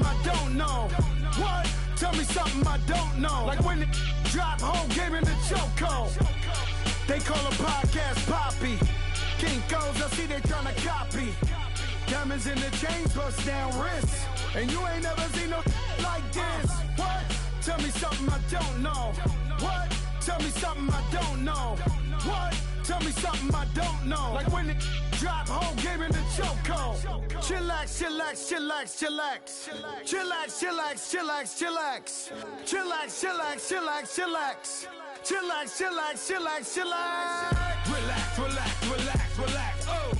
I don't know. What? Tell me something I don't know. Like when it drop whole game in the chokehold. They call a podcast Poppy. Kinkos, I see they tryna copy. Diamonds in the chains, bust down wrists. And you ain't never seen no like this. What? Tell me something I don't know. What? Tell me something I don't know. What? Tell me something I don't know. Like when it drop whole game in the chokehold. Chillax, chillax, chillax, chillax. Chillax, chillax, chillax, chillax. Chillax, chillax, chillax, chillax. Chillax, chillax, chillax, chillax. Relax, relax, relax, relax. Oh.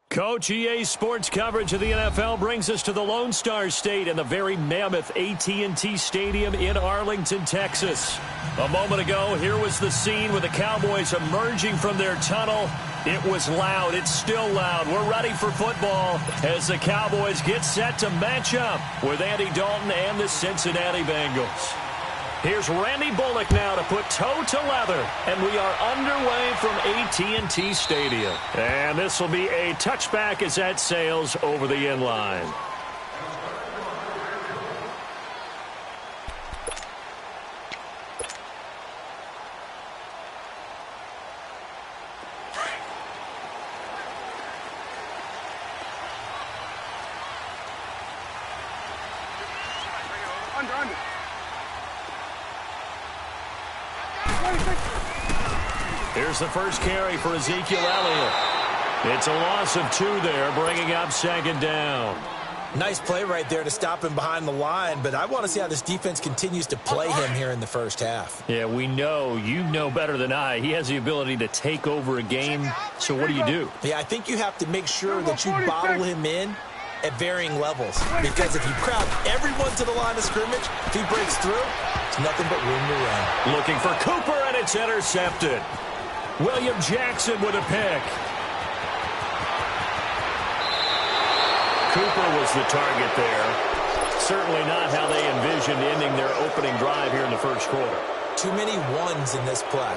Coach, EA Sports coverage of the NFL brings us to the Lone Star State and the very mammoth AT&T Stadium in Arlington, Texas. A moment ago, here was the scene with the Cowboys emerging from their tunnel. It was loud. It's still loud. We're ready for football as the Cowboys get set to match up with Andy Dalton and the Cincinnati Bengals. Here's Randy Bullock now to put toe to leather, and we are underway from AT&T Stadium. And this will be a touchback as that sails over the end line. Under. Here's the first carry for Ezekiel Elliott. It's a loss of 2 there, bringing up second down. Nice play right there to stop him behind the line, but I want to see how this defense continues to play him here in the first half. Yeah, we know, you know better than I, he has the ability to take over a game, so what do? Yeah, I think you have to make sure that you bottle him in at varying levels, because if you crowd everyone to the line of scrimmage, if he breaks through, it's nothing but room to run. Looking for Cooper, and it's intercepted. William Jackson with a pick. Cooper was the target there. Certainly not how they envisioned ending their opening drive here in the first quarter. Too many ones in this play.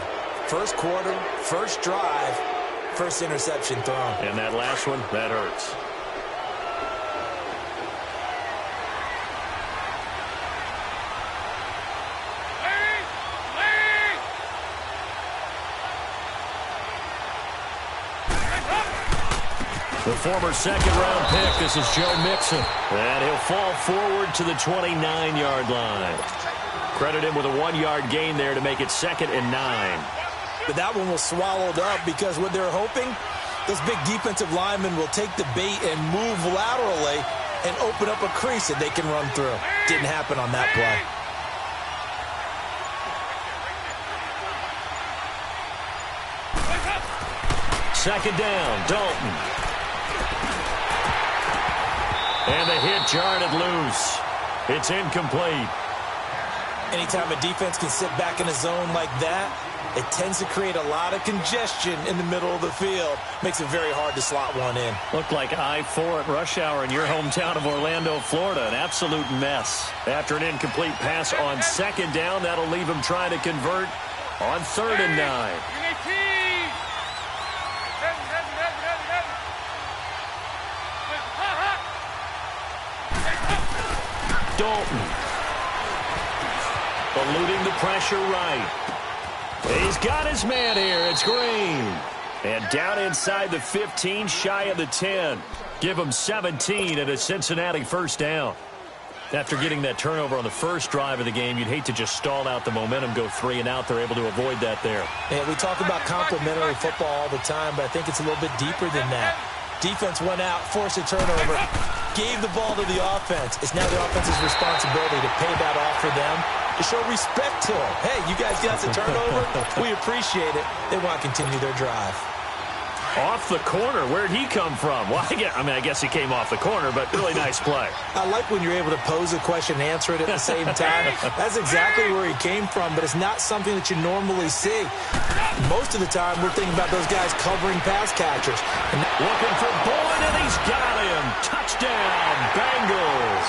First quarter, first drive, first interception thrown. And that last one, that hurts. The former second-round pick, this is Joe Mixon. And he'll fall forward to the 29-yard line. Credit him with a 1-yard gain there to make it 2nd and 9. But that one was swallowed up because what they're hoping, those big defensive linemen will take the bait and move laterally and open up a crease that they can run through. Didn't happen on that play. Second down, Dalton. And the hit jarred it loose. It's incomplete. Anytime a defense can sit back in a zone like that, it tends to create a lot of congestion in the middle of the field. Makes it very hard to slot one in. Looked like I-4 at rush hour in your hometown of Orlando, Florida. An absolute mess. After an incomplete pass on second down, that'll leave him trying to convert on 3rd and 9. Dalton. Eluding the pressure right. He's got his man here. It's Green. And down inside the 15, shy of the 10. Give him 17 at a Cincinnati first down. After getting that turnover on the first drive of the game, you'd hate to just stall out the momentum, go 3 and out. They're able to avoid that there. Yeah, we talk about complementary football all the time, but I think it's a little bit deeper than that. Defense went out, forced a turnover, gave the ball to the offense. It's now the offense's responsibility to pay that off for them, to show respect to them. Hey, you guys got the turnover. We appreciate it. They want to continue their drive. Off the corner. Where'd he come from? Well, I guess he came off the corner, but really nice play. I like when you're able to pose a question and answer it at the same time. That's exactly where he came from, but it's not something that you normally see. Most of the time, we're thinking about those guys covering pass catchers. Looking for Boyd, and he's got him. Touchdown, Bengals.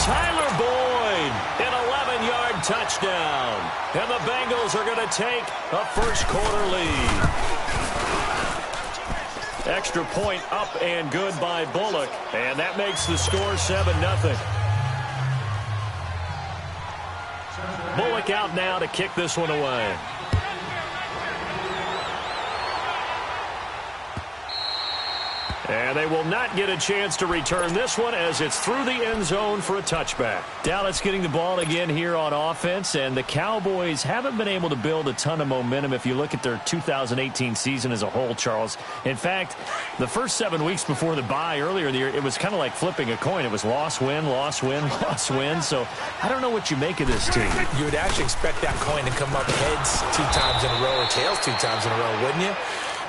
Tyler Boyd, an 11-yard touchdown. And the Bengals are going to take a first quarter lead. Extra point up and good by Bullock. And that makes the score 7-0. Bullock out now to kick this one away. And they will not get a chance to return this one as it's through the end zone for a touchback. Dallas getting the ball again here on offense, and the Cowboys haven't been able to build a ton of momentum if you look at their 2018 season as a whole, Charles. In fact, the first 7 weeks before the bye earlier in the year, it was kind of like flipping a coin. It was loss, win, loss, win, loss, win. So I don't know what you make of this team. You would actually expect that coin to come up heads 2 times in a row or tails 2 times in a row, wouldn't you?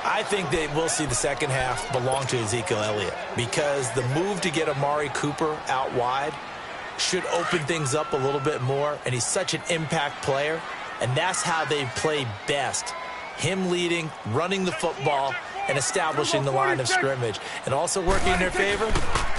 I think they will see the second half belong to Ezekiel Elliott because the move to get Amari Cooper out wide should open things up a little bit more, and he's such an impact player, and that's how they play best. Him leading, running the football, and establishing the line of scrimmage. And also working in their favor,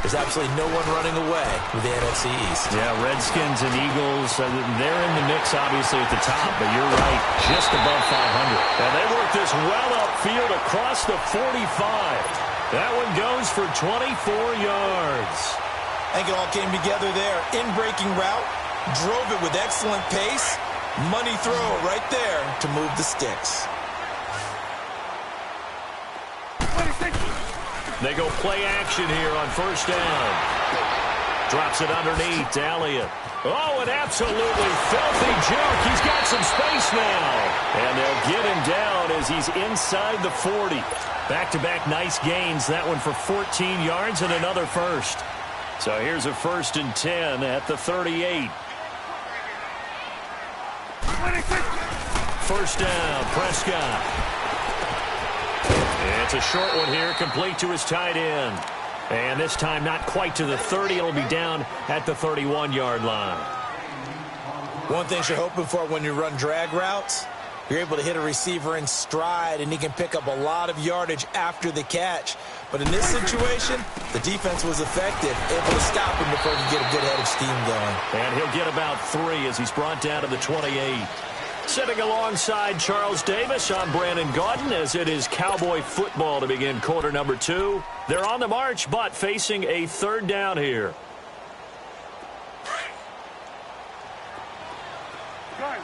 there's absolutely no one running away with the NFC East. Yeah, Redskins and Eagles, they're in the mix obviously at the top, but you're right, just above 500. And they work this well upfield across the 45. That one goes for 24 yards. I think it all came together there. In-breaking route, drove it with excellent pace, money throw right there to move the sticks. They go play action here on first down. Drops it underneath to Elliott. Oh, an absolutely filthy juke. He's got some space now. And they'll get him down as he's inside the 40. Back-to-back nice gains. That one for 14 yards and another first. So here's a 1st and 10 at the 38. First down, Prescott. It's a short one here, complete to his tight end. And this time not quite to the 30. It'll be down at the 31-yard line. One thing you're hoping for when you run drag routes, you're able to hit a receiver in stride, and he can pick up a lot of yardage after the catch. But in this situation, the defense was effective, able to stop him before he could get a good head of steam going. And he'll get about 3 as he's brought down to the 28. Sitting alongside Charles Davis, I'm Brandon Gaudin as it is Cowboy football to begin quarter number 2. They're on the march, but facing a 3rd down here. Gun.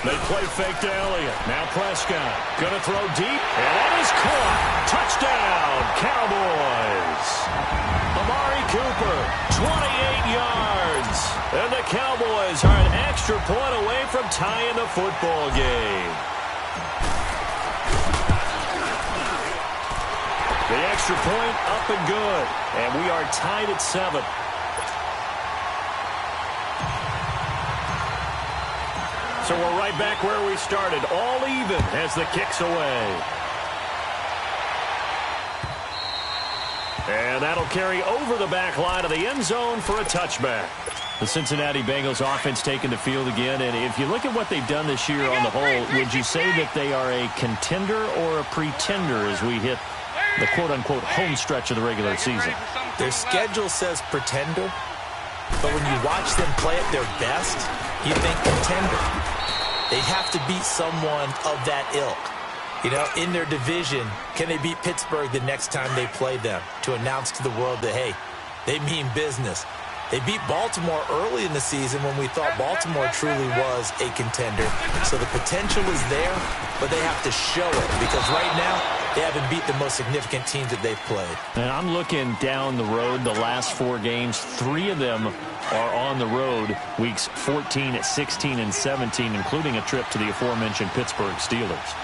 They play fake to Elliott. Now Prescott going to throw deep, and that is caught. Touchdown, Cowboys. Amari Cooper, 28 yards. And the Cowboys are an extra point away from tying the football game. The extra point up and good. And we are tied at 7. So we're right back where we started, all even as the kick's away. And that'll carry over the back line of the end zone for a touchback. The Cincinnati Bengals offense taking the field again, and if you look at what they've done this year on the whole, would you say that they are a contender or a pretender as we hit the quote-unquote home stretch of the regular season? Their schedule says pretender, but when you watch them play at their best, you think contender. They have to beat someone of that ilk. You know, in their division, can they beat Pittsburgh the next time they play them to announce to the world that, hey, they mean business? They beat Baltimore early in the season when we thought Baltimore truly was a contender. So the potential is there, but they have to show it because right now they haven't beat the most significant teams that they've played. And I'm looking down the road, the last 4 games, 3 of them are on the road, weeks 14, 16, and 17, including a trip to the aforementioned Pittsburgh Steelers.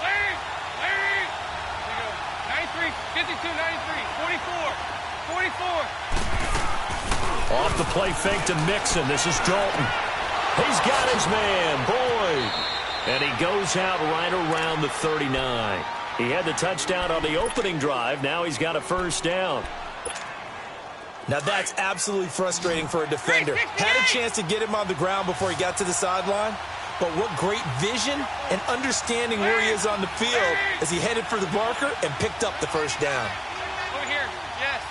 93, 52, 93, 44, 44. Off the play fake to Mixon. This is Dalton. He's got his man, Boyd. And he goes out right around the 39. He had the touchdown on the opening drive. Now he's got a first down. Now that's absolutely frustrating for a defender. Had a chance to get him on the ground before he got to the sideline. But what great vision and understanding where he is on the field as he headed for the marker and picked up the first down. Over here, yes.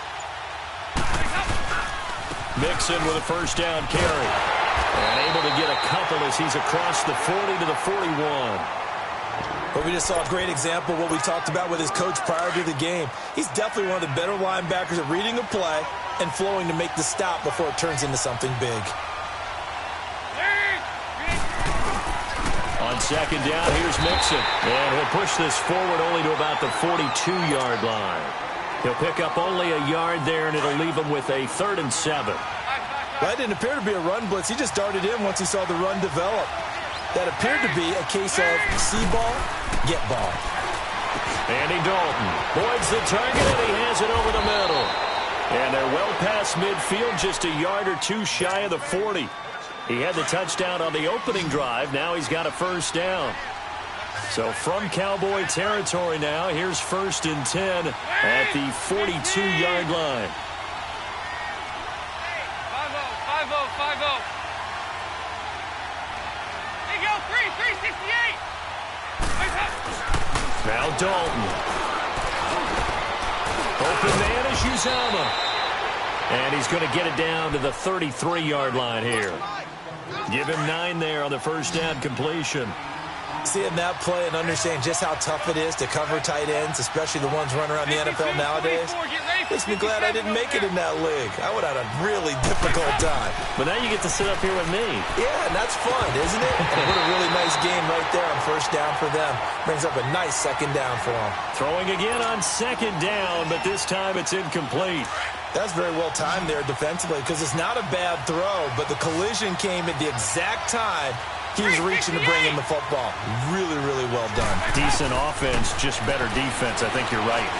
Mixon with a first down carry. And able to get a couple as he's across the 40 to the 41. But we just saw a great example of what we talked about with his coach prior to the game. He's definitely one of the better linebackers at reading a play and flowing to make the stop before it turns into something big. On second down, here's Mixon. And he'll push this forward only to about the 42-yard line. He'll pick up only a yard there, and it'll leave him with a 3rd and 7. That didn't appear to be a run blitz. He just darted in once he saw the run develop. That appeared to be a case of see ball, get ball. Andy Dalton voids the target, and he has it over the middle. And they're well past midfield, just a yard or two shy of the 40. He had the touchdown on the opening drive. Now he's got a 1st down. So from Cowboy territory now, here's 1st and 10 at the 42-yard line. 5-0. There you go, 368. Now Dalton. Open man is Uzomah. And he's going to get it down to the 33-yard line here. Give him 9 there on the 1st down completion. Seeing that play and understanding just how tough it is to cover tight ends, especially the ones running around the NFL nowadays, makes me glad I didn't make it in that league. I would have had a really difficult time. But now you get to sit up here with me. Yeah, and that's fun, isn't it? And what a really nice game right there on 1st down for them. Brings up a nice 2nd down for them. Throwing again on 2nd down, but this time it's incomplete. That's very well timed there defensively because it's not a bad throw, but the collision came at the exact time he was reaching to bring in the football. Really, really well done. Decent offense, just better defense. I think you're right.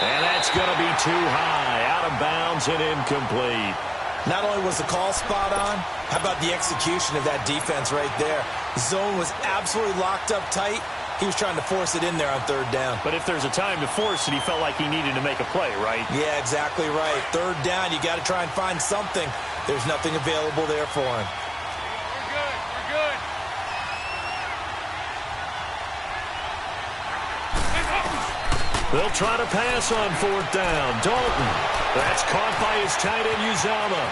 And that's going to be too high. Out of bounds and incomplete. Not only was the call spot on, how about the execution of that defense right there? Zone was absolutely locked up tight. He was trying to force it in there on 3rd down. But if there's a time to force it, he felt like he needed to make a play, right? Yeah, exactly right. 3rd down, you got to try and find something. There's nothing available there for him. We're good. They'll try to pass on 4th down. Dalton. That's caught by his tight end, Uzomah.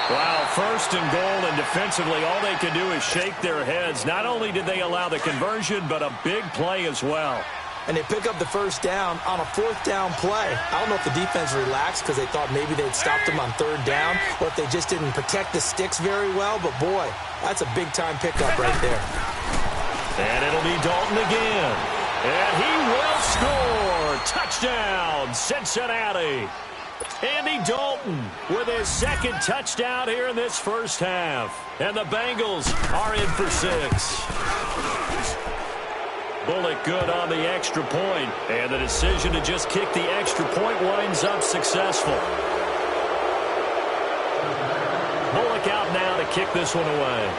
Wow, 1st and goal, and defensively, all they can do is shake their heads. Not only did they allow the conversion, but a big play as well. And they pick up the 1st down on a 4th down play. I don't know if the defense relaxed because they thought maybe they'd stopped them on 3rd down, or if they just didn't protect the sticks very well. But, boy, that's a big-time pickup right there. And it'll be Dalton again. And he will score. Touchdown, Cincinnati. Andy Dalton with his 2nd touchdown here in this 1st half. And the Bengals are in for 6. Bullock good on the extra point. And the decision to just kick the extra point winds up successful. Bullock out now to kick this one away.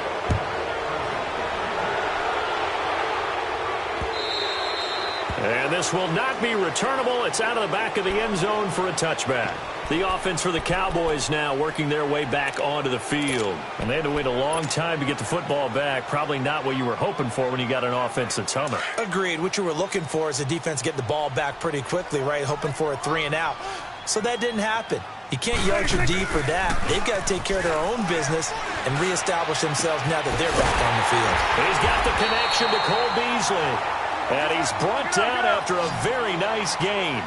And this will not be returnable. It's out of the back of the end zone for a touchback. The offense for the Cowboys now working their way back onto the field. And they had to wait a long time to get the football back. Probably not what you were hoping for when you got an offense that's humming. Agreed. What you were looking for is the defense get the ball back pretty quickly, right? Hoping for a 3 and out. So that didn't happen. You can't yell at your D for that. They've got to take care of their own business and reestablish themselves now that they're back on the field. He's got the connection to Cole Beasley. And he's brought down after a very nice gain.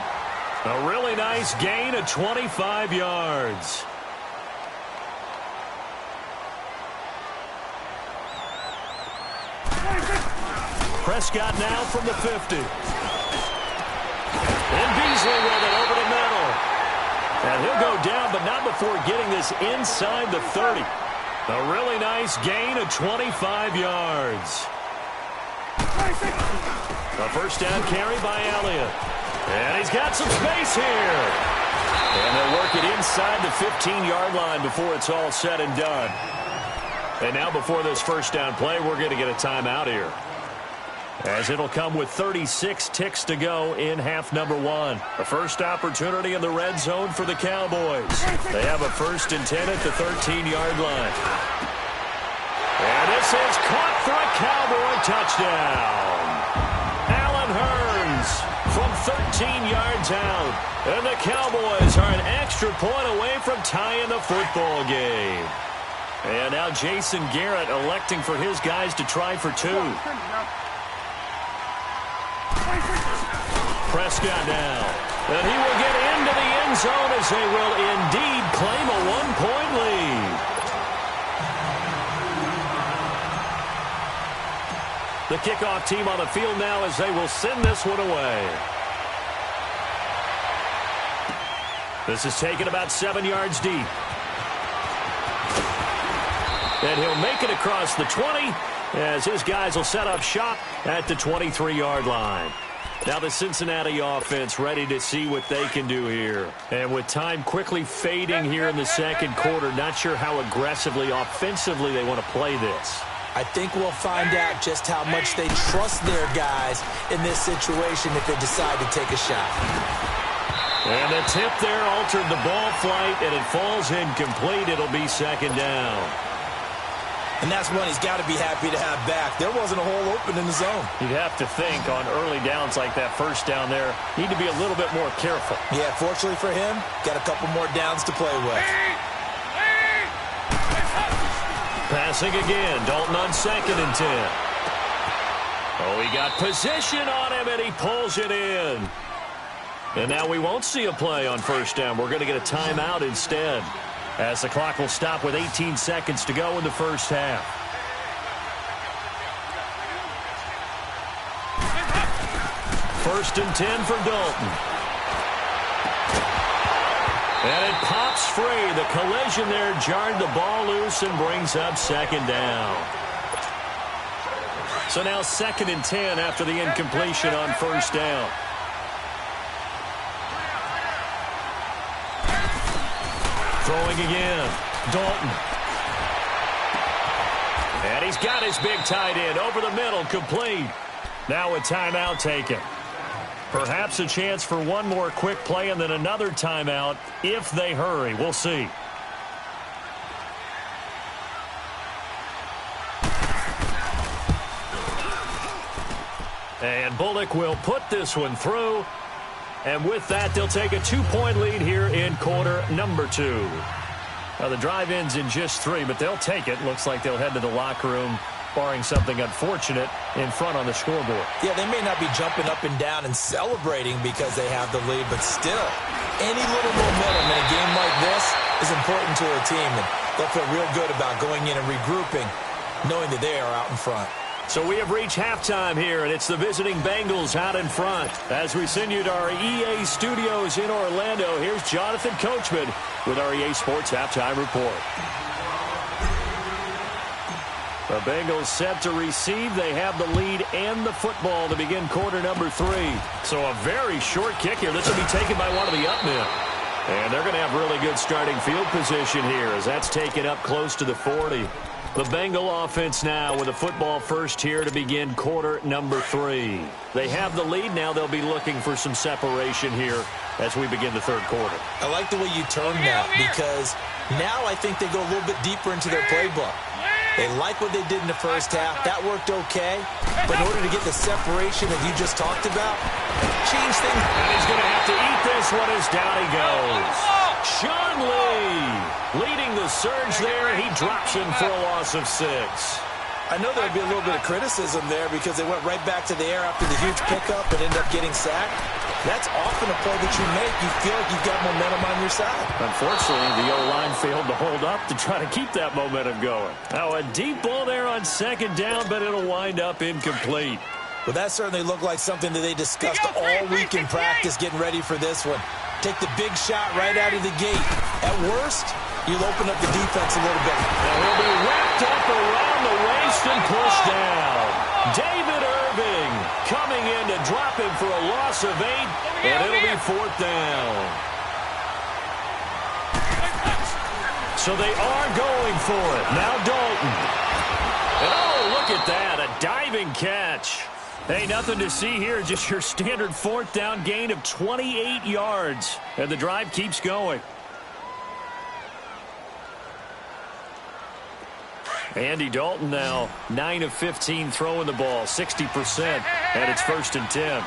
A really nice gain of 25 yards. Prescott now from the 50. And Beasley with it over the middle. And he'll go down, but not before getting this inside the 30. A really nice gain of 25 yards. A 1st down carry by Elliott. And he's got some space here. And they'll work it inside the 15-yard line before it's all said and done. And now before this 1st down play, we're going to get a timeout here, as it'll come with 36 ticks to go in half number 1. A first opportunity in the red zone for the Cowboys. They have a 1st and 10 at the 13-yard line. And this is caught for a Cowboy touchdown. Allen Hurns from 13 yards out. And the Cowboys are an extra point away from tying the football game. And now Jason Garrett electing for his guys to try for 2. Prescott now. And he will get into the end zone as they will indeed claim a 1-point lead. The kickoff team on the field now as they will send this one away. This is taken about 7 yards deep. And he'll make it across the 20 as his guys will set up shop at the 23-yard line. Now the Cincinnati offense ready to see what they can do here. And with time quickly fading here in the second quarter, not sure how aggressively, offensively they want to play this. I think we'll find out just how much they trust their guys in this situation if they decide to take a shot. And the tip there altered the ball flight, and it falls incomplete. It'll be second down. And that's one he's got to be happy to have back. There wasn't a hole open in the zone. You'd have to think on early downs like that first down there, need to be a little bit more careful. Yeah, fortunately for him, got a couple more downs to play with. Passing again, Dalton on 2nd and 10. Oh, he got position on him, and he pulls it in. And now we won't see a play on first down. We're going to get a timeout instead, as the clock will stop with 18 seconds to go in the first half. First and 10 for Dalton. And it pops free. The collision there jarred the ball loose and brings up second down. So now 2nd and 10 after the incompletion on first down. Throwing again, Dalton. And he's got his big tight end over the middle, complete. Now a timeout taken. Perhaps a chance for one more quick play and then another timeout if they hurry. We'll see. And Bullock will put this one through. And with that, they'll take a 2-point lead here in quarter number 2. Now, the drive ends in just 3, but they'll take it. Looks like they'll head to the locker room, barring something unfortunate, in front on the scoreboard. Yeah, they may not be jumping up and down and celebrating because they have the lead, but still, any little momentum in a game like this is important to a team, and they'll feel real good about going in and regrouping, knowing that they are out in front. So we have reached halftime here, and it's the visiting Bengals out in front. As we send you to our EA studios in Orlando, here's Jonathan Coachman with our EA Sports Halftime Report. The Bengals set to receive. They have the lead and the football to begin quarter number 3. So a very short kick here. This will be taken by one of the up men. And they're going to have really good starting field position here as that's taken up close to the 40. The Bengal offense now with a football first here to begin quarter number 3. They have the lead. Now they'll be looking for some separation here as we begin the third quarter. I like the way you turn that because now I think they go a little bit deeper into their playbook. They like what they did in the first half. That worked okay. But in order to get the separation that you just talked about, change things. And he's going to have to eat this one as down he goes. Sean Lee leading the surge there. He drops him for a loss of 6. I know there'll be a little bit of criticism there because they went right back to the air after the huge pickup and ended up getting sacked. That's often a play that you make. You feel like you've got momentum on your side. Unfortunately, the O-line failed to hold up to try to keep that momentum going. Now, a deep ball there on second down, but it'll wind up incomplete. Well, that certainly looked like something that they discussed all week in practice getting ready for this one. Take the big shot right out of the gate. At worst, you'll open up the defense a little bit. Now he'll be wrapped up around the waist and pushed down. David Irving coming in to drop him for a loss of 8, and it'll be 4th down. So they are going for it. Now Dalton. And oh, look at that, a diving catch. Hey, nothing to see here, just your standard 4th down gain of 28 yards. And the drive keeps going. Andy Dalton now 9 of 15 throwing the ball, 60%, and it's 1st and 10.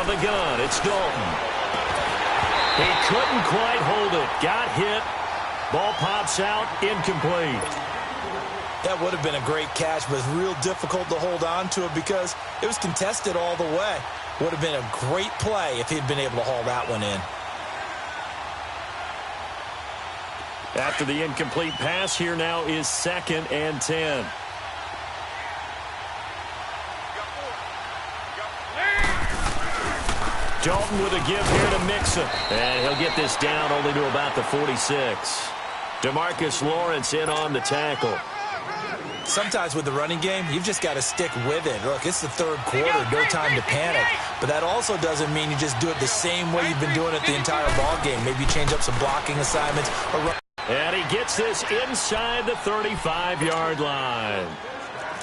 From the gun, it's Dalton. He couldn't quite hold it. Got hit. Ball pops out, incomplete. That would have been a great catch, but it's real difficult to hold on to it because it was contested all the way. Would have been a great play if he'd been able to haul that one in. After the incomplete pass, here now is 2nd and 10. Dalton with a give here to Mixon. And he'll get this down only to about the 46. DeMarcus Lawrence in on the tackle. Sometimes with the running game, you've just got to stick with it. Look, it's the third quarter, no time to panic. But that also doesn't mean you just do it the same way you've been doing it the entire ball game. Maybe change up some blocking assignments or run. And he gets this inside the 35-yard line.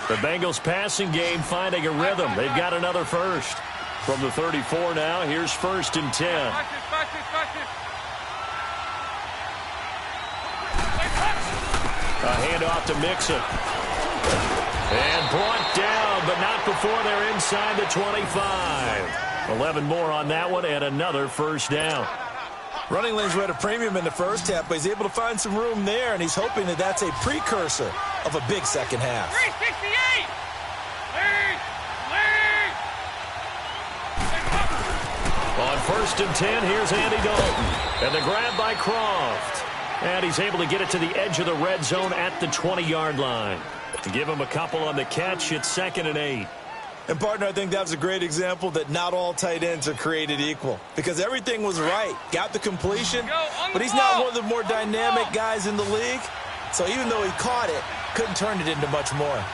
The Bengals passing game finding a rhythm. They've got another first. From the 34 now, here's 1st and 10. A handoff to Mixon. And brought down, but not before they're inside the 25. 11 more on that one and another first down. Running lanes were at a premium in the first half, but he's able to find some room there, and he's hoping that that's a precursor of a big second half. 368! On 1st and 10, here's Andy Dalton. And the grab by Croft. And he's able to get it to the edge of the red zone at the 20-yard line. To give him a couple on the catch, it's 2nd and 8. And, partner, I think that was a great example that not all tight ends are created equal. Because everything was right. Got the completion, but he's now one of the more dynamic guys in the league. So even though he caught it, couldn't turn it into much more.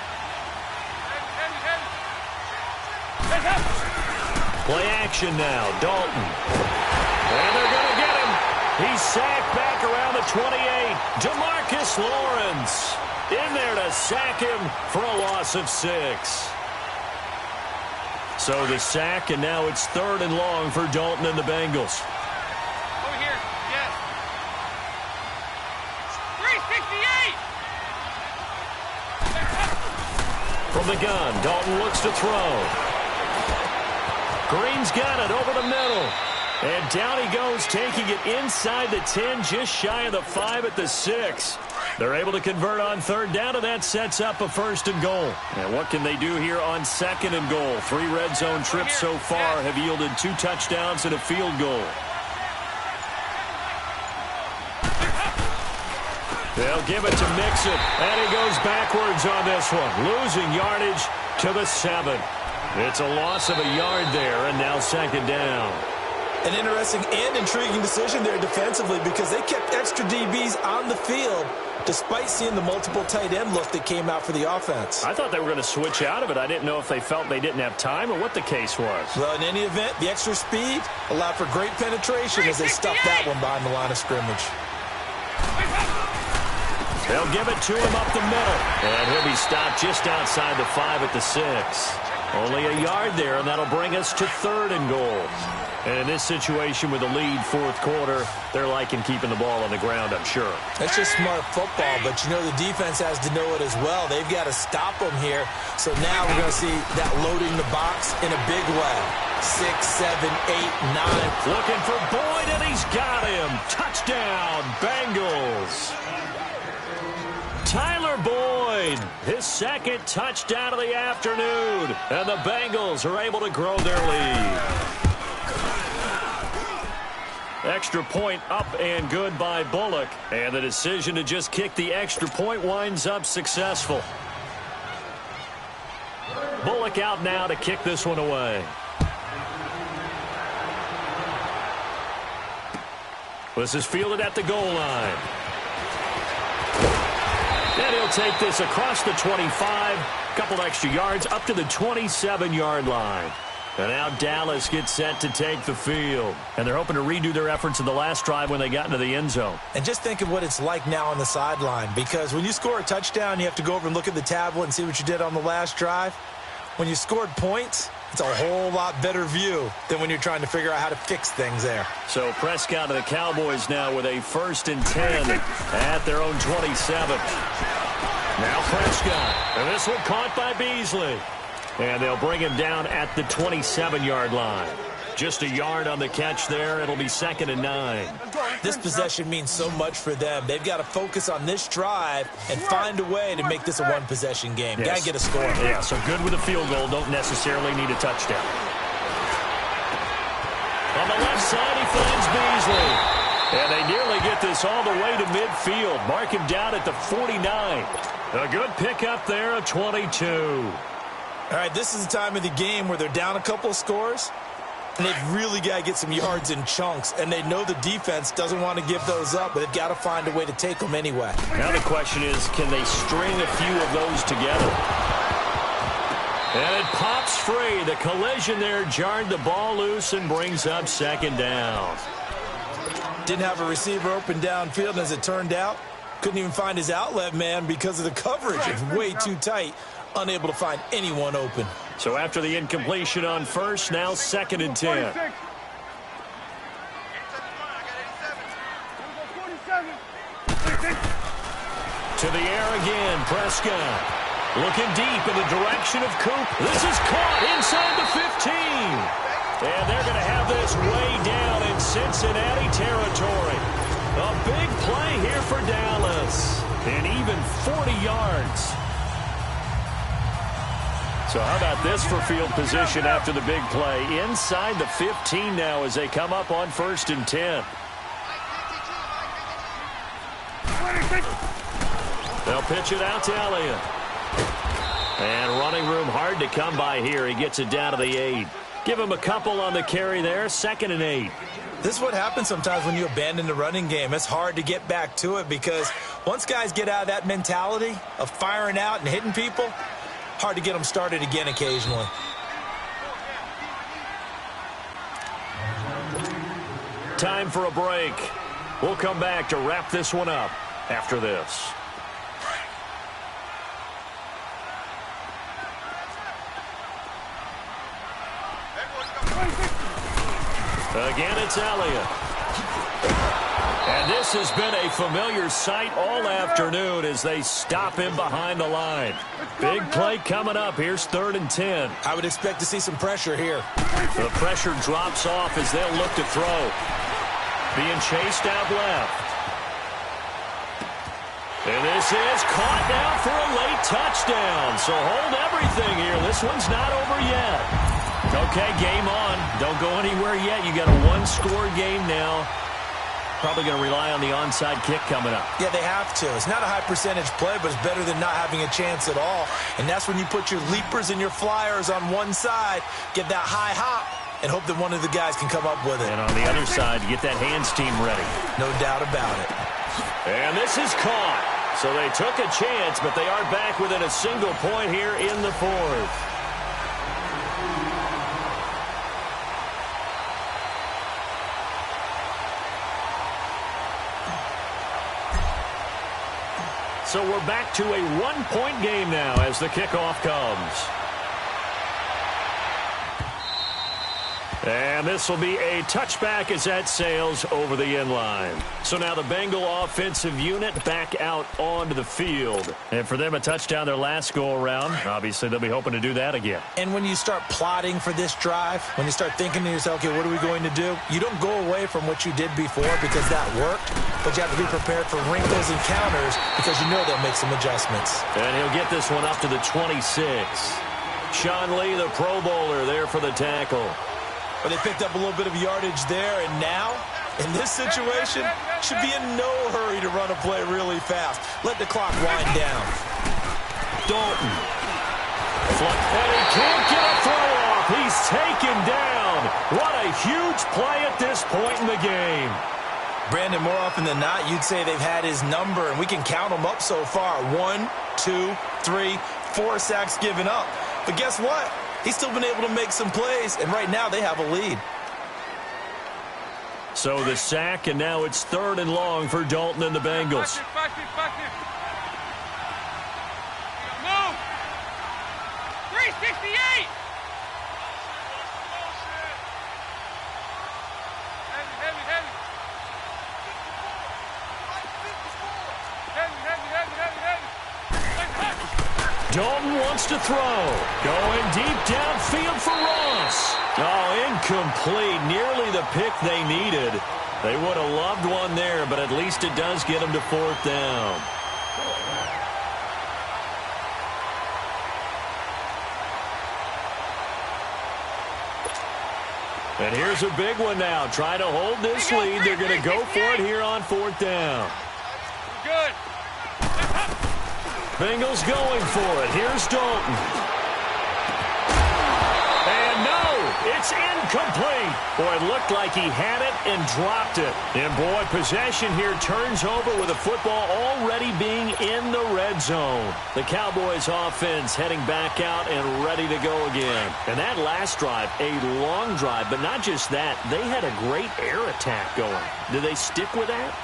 Play action now, Dalton. And they're going to get him. He's sacked back around the 28. DeMarcus Lawrence in there to sack him for a loss of 6. So the sack, and now it's 3rd and long for Dalton and the Bengals. Over here, yes. 368! From the gun, Dalton looks to throw. Green's got it over the middle. And down he goes, taking it inside the 10, just shy of the 5 at the 6. They're able to convert on 3rd down, and that sets up a 1st and goal. And what can they do here on 2nd and goal? 3 red zone trips so far have yielded 2 touchdowns and a field goal. They'll give it to Mixon, and he goes backwards on this one, losing yardage to the 7. It's a loss of a yard there, and now 2nd down. An interesting and intriguing decision there defensively because they kept extra DBs on the field despite seeing the multiple tight end look that came out for the offense. I thought they were going to switch out of it. I didn't know if they felt they didn't have time or what the case was. Well, in any event, the extra speed allowed for great penetration as they stuffed that one behind the line of scrimmage. They'll give it to him up the middle. And he'll be stopped just outside the 5 at the 6. Only a yard there, and that'll bring us to 3rd and goal. And in this situation with a lead 4th quarter, they're liking keeping the ball on the ground, I'm sure. That's just smart football, but you know the defense has to know it as well. They've got to stop them here. So now we're going to see that loading the box in a big way. 6, 7, 8, 9. Looking for Boyd, and he's got him. Touchdown, Bengals. Tyler Boyd, his 2nd touchdown of the afternoon. And the Bengals are able to grow their lead. Extra point up and good by Bullock. And the decision to just kick the extra point winds up successful. Bullock out now to kick this one away. This is fielded at the goal line. And he'll take this across the 25. Couple extra yards up to the 27-yard line. And now Dallas gets set to take the field. And they're hoping to redo their efforts in the last drive when they got into the end zone. And just think of what it's like now on the sideline. Because when you score a touchdown, you have to go over and look at the tablet and see what you did on the last drive. When you scored points, it's a whole lot better view than when you're trying to figure out how to fix things there. So Prescott and the Cowboys now with a 1st and 10 at their own 27. Now Prescott. And this one caught by Beasley. And they'll bring him down at the 27-yard line. Just a yard on the catch there. It'll be 2nd and 9. This possession means so much for them. They've got to focus on this drive and find a way to make this a one-possession game. Yes. Got to get a score. Yeah, so good with a field goal. Don't necessarily need a touchdown. On the left side, he finds Beasley. And they nearly get this all the way to midfield. Mark him down at the 49. A good pickup there, a 22. All right, this is the time of the game where they're down a couple of scores, and they've really got to get some yards in chunks, and they know the defense doesn't want to give those up, but they've got to find a way to take them anyway. Now the question is, can they string a few of those together? And it pops free. The collision there jarred the ball loose and brings up 2nd down. Didn't have a receiver open downfield, and as it turned out, couldn't even find his outlet man because of the coverage. It's way too tight. Unable to find anyone open. So after the incompletion on first, now 2nd and 10. To the air again, Prescott. Looking deep in the direction of Coop. This is caught inside the 15. And they're going to have this way down in Cincinnati territory. A big play here for Dallas. And even 40 yards. So how about this for field position after the big play? Inside the 15 now as they come up on 1st and 10. They'll pitch it out to Elliott. And running room hard to come by here. He gets it down to the 8. Give him a couple on the carry there. 2nd and 8. This is what happens sometimes when you abandon the running game. It's hard to get back to it because once guys get out of that mentality of firing out and hitting people, hard to get them started again occasionally. Time for a break. We'll come back to wrap this one up after this. Again, it's Elliott. And this has been a familiar sight all afternoon as they stop him behind the line. Big play coming up. Here's 3rd and 10. I would expect to see some pressure here. The pressure drops off as they'll look to throw. Being chased out left. And this is caught now for a late touchdown. So hold everything here. This one's not over yet. Okay, game on. Don't go anywhere yet. You got a one-score game now. Probably going to rely on the onside kick coming up. Yeah, they have to. It's not a high percentage play, but it's better than not having a chance at all. And that's when you put your leapers and your flyers on one side, get that high hop, and hope that one of the guys can come up with it. And on the other side, get that hands team ready. No doubt about it. And this is caught. So they took a chance, but they are back within a single point here in the 4th. So we're back to a one-point game now as the kickoff comes. And this will be a touchback as that sails over the end line. So now the Bengal offensive unit back out onto the field. And for them, a touchdown their last go-around. Obviously, they'll be hoping to do that again. And when you start plotting for this drive, when you start thinking to yourself, okay, what are we going to do? You don't go away from what you did before because that worked, but you have to be prepared for wrinkles and counters because you know they'll make some adjustments. And he'll get this one up to the 26. Sean Lee, the Pro Bowler, there for the tackle. But they picked up a little bit of yardage there, and now, in this situation, should be in no hurry to run a play really fast. Let the clock wind down. Dalton. And he can't get a throw off. He's taken down. What a huge play at this point in the game. Brandon, more often than not, you'd say they've had his number, and we can count them up so far. 1, 2, 3, 4 sacks given up. But guess what? He's still been able to make some plays, and right now they have a lead. So the sack, and now it's 3rd and long for Dalton and the Bengals. Move! 368! Heavy. Dalton wants to throw. Going deep downfield for Ross. Oh, incomplete. Nearly the pick they needed. They would have loved one there, but at least it does get them to 4th down. And here's a big one now. Trying to hold this lead. They're going to go for it here on 4th down. Good. Bengals going for it. Here's Dalton. And no, it's incomplete. Boy, it looked like he had it and dropped it. And boy, possession here turns over with the football already being in the red zone. The Cowboys offense heading back out and ready to go again. And that last drive, a long drive, but not just that, they had a great air attack going. Do they stick with that?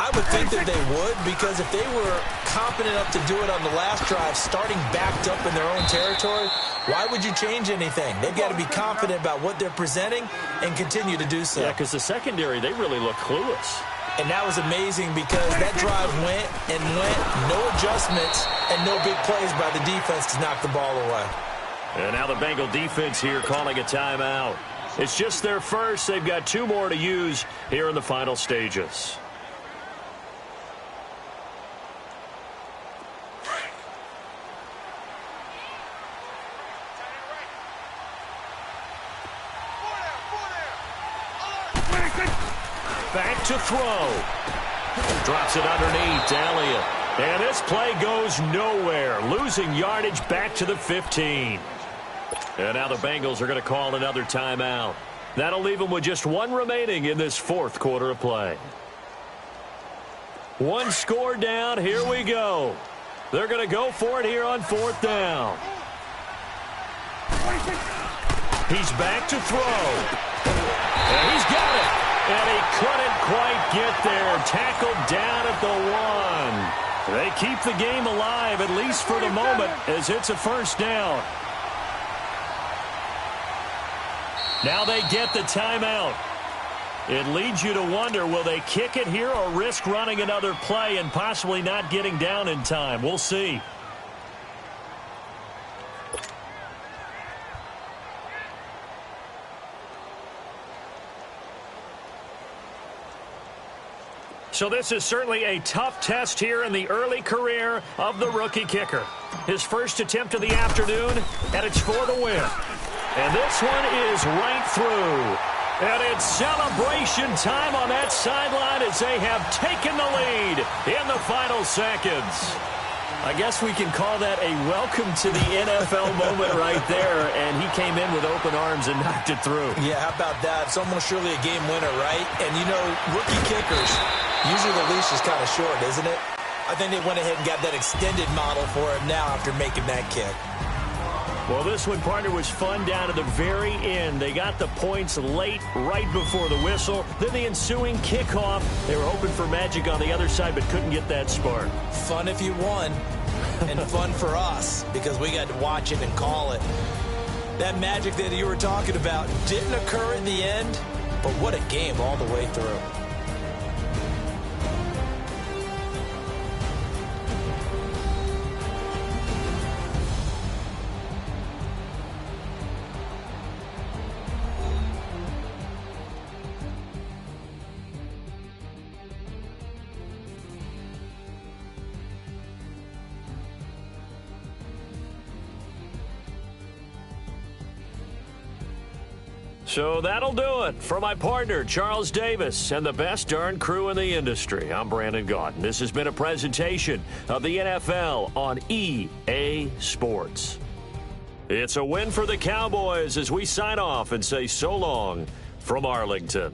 I would think that they would, because if they were confident enough to do it on the last drive, starting backed up in their own territory, why would you change anything? They've got to be confident about what they're presenting and continue to do so. Yeah, because the secondary, they really look clueless. And that was amazing because that drive went and went, no adjustments and no big plays by the defense to knock the ball away. And now the Bengal defense here calling a timeout. It's just their first. They've got 2 more to use here in the final stages. Back to throw. Drops it underneath. Elliott. And this play goes nowhere. Losing yardage back to the 15. And now the Bengals are going to call another timeout. That'll leave them with just 1 remaining in this 4th quarter of play. 1 score down. Here we go. They're going to go for it here on 4th down. He's back to throw. And he's got it. And he couldn't quite get there. Tackled down at the 1. They keep the game alive, at least for the moment, as it's a 1st down. Now they get the timeout. It leads you to wonder, will they kick it here or risk running another play and possibly not getting down in time? We'll see. So this is certainly a tough test here in the early career of the rookie kicker. His first attempt of the afternoon, and it's for the win. And this one is right through. And it's celebration time on that sideline as they have taken the lead in the final seconds. I guess we can call that a welcome to the NFL moment right there, and he came in with open arms and knocked it through. Yeah, how about that? It's almost surely a game winner, right? And, you know, rookie kickers, usually the leash is kind of short, isn't it? I think they went ahead and got that extended model for him now after making that kick. Well, this one, partner, was fun down to the very end. They got the points late, right before the whistle. Then the ensuing kickoff. They were hoping for magic on the other side, but couldn't get that spark. Fun if you won, and fun for us, because we got to watch it and call it. That magic that you were talking about didn't occur in the end, but what a game all the way through. So that'll do it for my partner, Charles Davis, and the best darn crew in the industry. I'm Brandon Gaudin. This has been a presentation of the NFL on EA Sports. It's a win for the Cowboys as we sign off and say so long from Arlington.